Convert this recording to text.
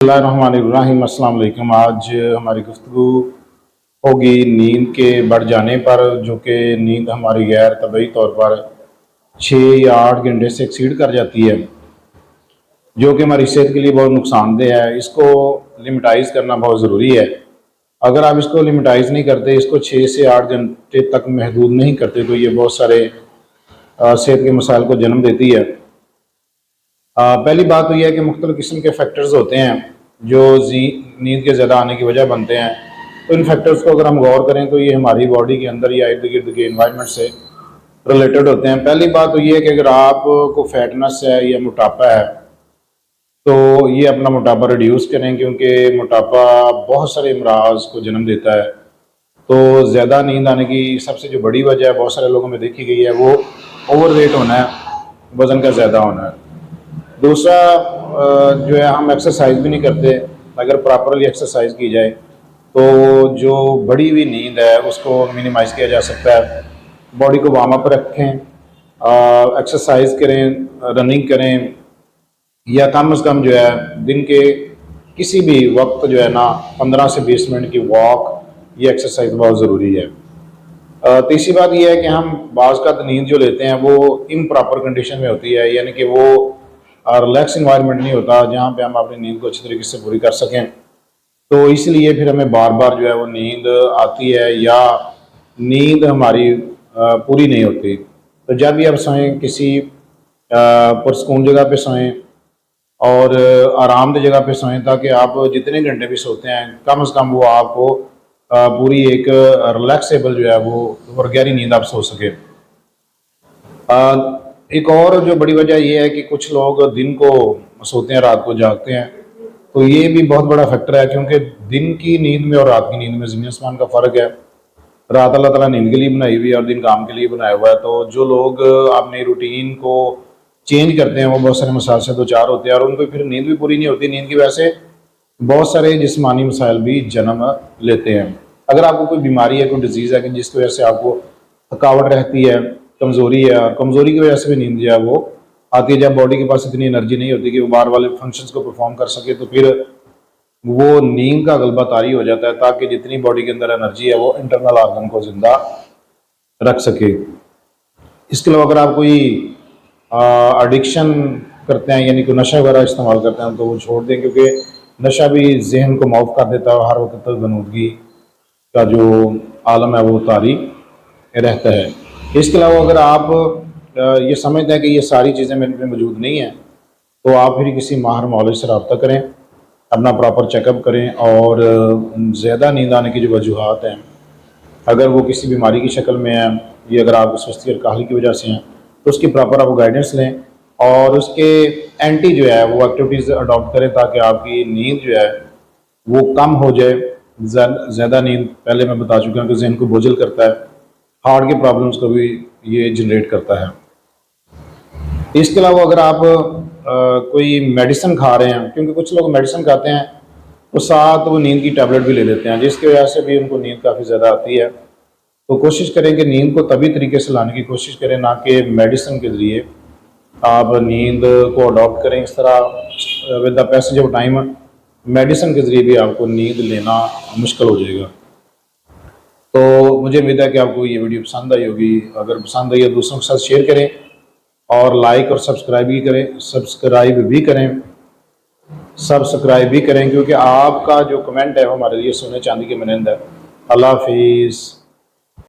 बिस्मिल्लाहिर्रहमानिर्रहीम। अस्सलाम वालेकुम। आज हमारी गुफ्तगू होगी नींद के बढ़ जाने पर, जो कि नींद हमारी गैर तबई तौर पर 6 या 8 घंटे से एक्सीड कर जाती है, जो कि हमारी सेहत के लिए बहुत नुकसानदेह है। इसको लिमिटाइज़ करना बहुत ज़रूरी है। अगर आप इसको लिमिटाइज़ नहीं करते, इसको 6 से 8 घंटे तक महदूद नहीं करते, तो ये बहुत सारे सेहत के मसाइल को जन्म देती है। पहली बात तो यह है कि मुख्तलिफ़ किस्म के फैक्टर्स होते हैं जो नींद के ज़्यादा आने की वजह बनते हैं। तो इन फैक्टर्स को अगर हम गौर करें तो ये हमारी बॉडी के अंदर या इर्द गिर्द के इन्वायरमेंट से रिलेटेड होते हैं। पहली बात तो ये है कि अगर आपको फैटनेस है या मोटापा है, तो ये अपना मोटापा रिड्यूस करें, क्योंकि मोटापा बहुत सारे अमराज को जन्म देता है। तो ज़्यादा नींद आने की सबसे जो बड़ी वजह है, बहुत सारे लोगों में देखी गई है, वो ओवरवेट होना है, वज़न का ज़्यादा होना है। दूसरा जो है, हम एक्सरसाइज भी नहीं करते। अगर प्रॉपरली एक्सरसाइज की जाए तो जो बढ़ी हुई नींद है उसको मिनिमाइज़ किया जा सकता है। बॉडी को वार्म अप रखें, एक्सरसाइज करें, रनिंग करें, या कम से कम जो है दिन के किसी भी वक्त जो है ना 15 से 20 मिनट की वॉक या एक्सरसाइज बहुत ज़रूरी है। तीसरी बात यह है कि हम बाज़ का नींद जो लेते हैं वो इम्प्रॉपर कंडीशन में होती है, यानी कि वो रिलैक्स इन्वायरमेंट नहीं होता जहाँ पे हम अपनी नींद को अच्छी तरीके से पूरी कर सकें। तो इसलिए फिर हमें बार बार जो है वो नींद आती है या नींद हमारी पूरी नहीं होती। तो जब भी आप सोएं, किसी पुरसकून जगह पे सोएं और आरामदेह जगह पे सोएं, ताकि आप जितने घंटे भी सोते हैं कम से कम वो आपको पूरी एक रिलैक्सेबल जो है वो और गहरी नींद आप सो सके। एक और जो बड़ी वजह ये है कि कुछ लोग दिन को सोते हैं, रात को जागते हैं। तो ये भी बहुत बड़ा फैक्टर है, क्योंकि दिन की नींद में और रात की नींद में ज़मीन आसमान का फ़र्क है। रात अल्लाह ताला नींद के लिए बनाई हुई है और दिन काम के लिए बनाया हुआ है। तो जो लोग अपनी रूटीन को चेंज करते हैं वो बहुत सारे मसाइल से दो चार होते हैं, और उनको फिर नींद भी पूरी नहीं होती। नींद की वजह से बहुत सारे जिस्मानी मसाइल भी जन्म लेते हैं। अगर आपको कोई बीमारी है, कोई डिजीज़ है कि जिसकी वजह से आपको थकावट रहती है, कमज़ोरी है, और कमज़ोरी की वजह से भी नींद जो है वो आती है। जब बॉडी के पास इतनी एनर्जी नहीं होती कि वो बाहर वाले फंक्शंस को परफॉर्म कर सके, तो फिर वो नींद का गलबा तारी हो जाता है, ताकि जितनी बॉडी के अंदर एनर्जी है वो इंटरनल ऑर्गन को जिंदा रख सके। इसके अलावा अगर आप कोई एडिक्शन करते हैं, यानी कोई नशा वगैरह इस्तेमाल करते हैं, तो वो छोड़ दें, क्योंकि नशा भी जहन को माफ कर देता है। हर वक्त तक बनूदगी का जो आलम है वो तारी रहता है। इसके अलावा अगर आप ये समझते हैं कि ये सारी चीज़ें मेरे में मौजूद नहीं हैं, तो आप फिर किसी माहिर मौलवी से रब्ता करें, अपना प्रॉपर चेकअप करें, और ज़्यादा नींद आने की जो वजूहात हैं, अगर वो किसी बीमारी की शक्ल में है या अगर आप सुस्ती और काहली की वजह से हैं, तो उसकी प्रॉपर आप गाइडेंस लें और उसके एंटी जो है वो एक्टिविटीज़ अडॉप्ट करें, ताकि आपकी नींद जो है वो कम हो जाए। ज़्यादा नींद, पहले मैं बता चुका हूँ कि जहन को बोझल करता है, हार्ट के प्रॉब्लम्स को भी ये जनरेट करता है। इसके अलावा अगर आप कोई मेडिसिन खा रहे हैं, क्योंकि कुछ लोग मेडिसिन खाते हैं तो साथ वो नींद की टैबलेट भी ले लेते हैं, जिसकी वजह से भी उनको नींद काफ़ी ज़्यादा आती है। तो कोशिश करें कि नींद को तभी तरीके से लाने की कोशिश करें, ना कि मेडिसिन के ज़रिए आप नींद को अडॉप्ट करें। इस तरह with the passage of time medicine के ज़रिए भी आपको नींद लेना मुश्किल हो जाएगा। तो मुझे उम्मीद है कि आपको ये वीडियो पसंद आई होगी। अगर पसंद आई है दूसरों के साथ शेयर करें, और लाइक और सब्सक्राइब भी करें, क्योंकि आपका जो कमेंट है वो हमारे लिए सोने चांदी के मानंद है। अल्लाह हाफिज़।